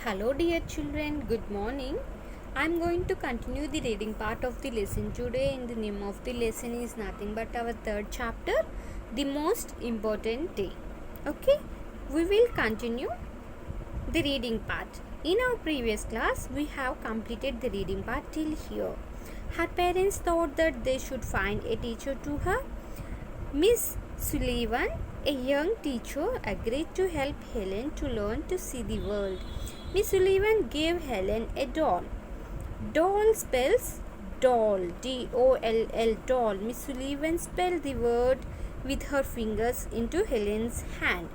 Hello, dear children, good morning. I'm going to continue the reading part of the lesson today, and the name of the lesson is nothing but our third chapter, the most important day. Okay, we will continue the reading part. In our previous class, we have completed the reading part till here. Her parents thought that they should find a teacher to her. Miss Sullivan, a young teacher, agreed to help Helen to learn to see the world. Miss Sullivan gave Helen a doll. Doll spells doll, D-O-L-L, doll. Miss Sullivan spelled the word with her fingers into Helen's hand.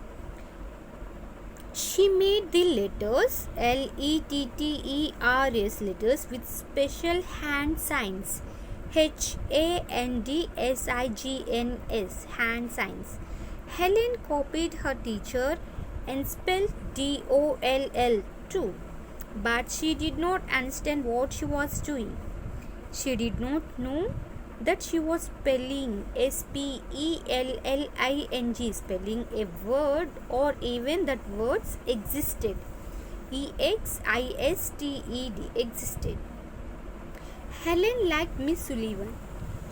She made the letters L-E-T-T-E-R-S letters with special hand signs. H-A-N-D-S-I-G-N-S, hand signs. Helen copied her teacher and spelled D-O-L-L too, but she did not understand what she was doing. She did not know that she was spelling S-P-E-L-L-I-N-G, spelling a word or even that words existed. E-X-I-S-T-E-D, existed. Helen liked Miss Sullivan.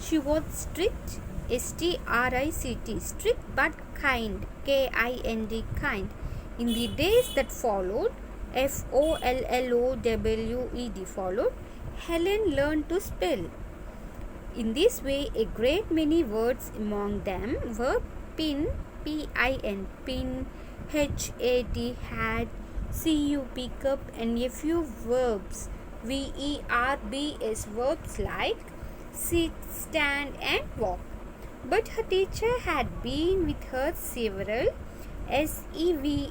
She was strict, S-T-R-I-C-T, strict but kind, K-I-N-D, kind. In the days that followed, F-O-L-L-O-W-E-D followed, Helen learned to spell. In this way, a great many words among them were pin, P-I-N, pin, H-A-T, hat, C-U, pick up, and a few verbs, V-E-R-B-S, verbs like sit, stand, and walk. But her teacher had been with her several, S-E-V-E-R-A-L,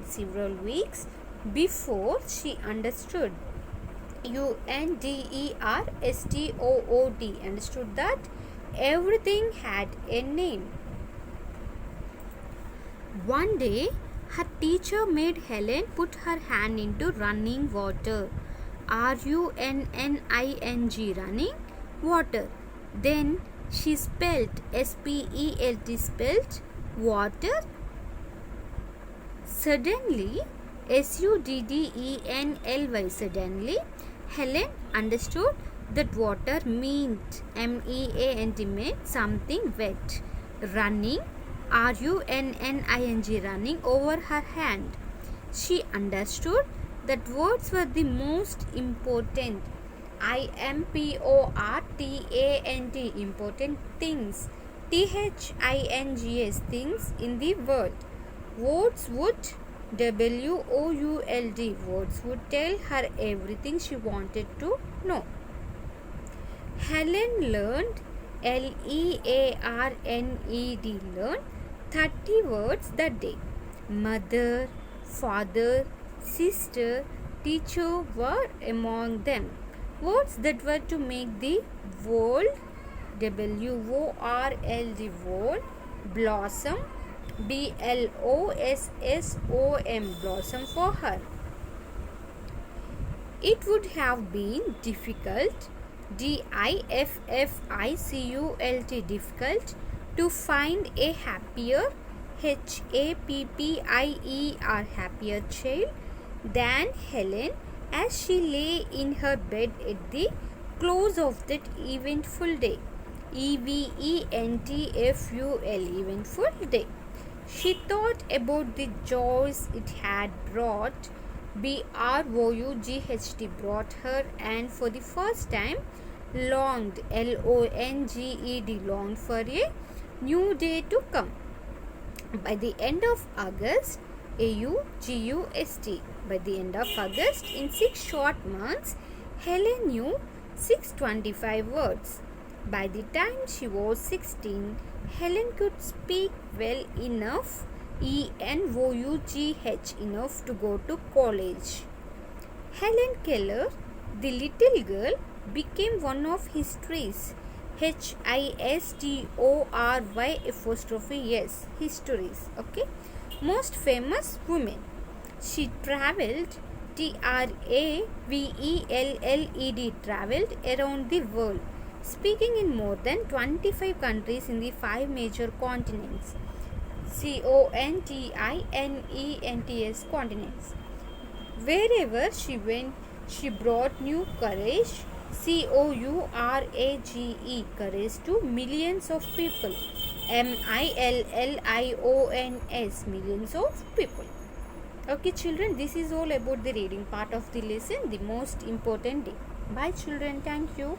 several weeks before she understood. U-N-D-E-R-S-T-O-O-D, understood that everything had a name. One day, her teacher made Helen put her hand into running water. R-U-N-N-I-N-G, running water. Then she spelled S-P-E-L-T, spelled water. Suddenly, S-U-D-D-E-N-L-Y, suddenly, Helen understood that water meant, M-E-A-N-T, meant something wet. Running, R-U-N-N-I-N-G, running over her hand. She understood that words were the most important, I-M-P-O-R-T-A-N-T, important things, T-H-I-N-G-S, things in the world. Words would, W-O-U-L-D, words would tell her everything she wanted to know. Helen learned, L-E-A-R-N-E-D, learned 30 words that day. Mother, father, sister, teacher were among them. Words that were to make the world, W-O-R-L-D, world, blossom, B-L-O-S-S-O-M, blossom for her. It would have been difficult, D-I-F-F-I-C-U-L-T, difficult, to find a happier, H-A-P-P-I-E-R, happier child than Helen as she lay in her bed at the close of that eventful day. E-V-E-N-T-F-U-L, eventful day. She thought about the joys it had brought, B-R-O-U-G-H-T, brought her, and for the first time longed, L-O-N-G-E-D, longed for a new day to come. By the end of August, A-U-G-U-S-T, by the end of August, in 6 short months, Helen knew 625 words. By the time she was 16, Helen could speak well enough, E-N-O-U-G-H, enough to go to college. Helen Keller, the little girl, became one of history's, H-I-S-T-O-R-Y apostrophe S, histories, okay, most famous women. She traveled, T-R-A-V-E-L-L-E-D, traveled around the world, speaking in more than 25 countries in the 5 major continents. continents. Wherever she went, she brought new courage, courage, courage to millions of people. millions, millions of people. Okay, children, this is all about the reading part of the lesson, the most important day. Bye, children. Thank you.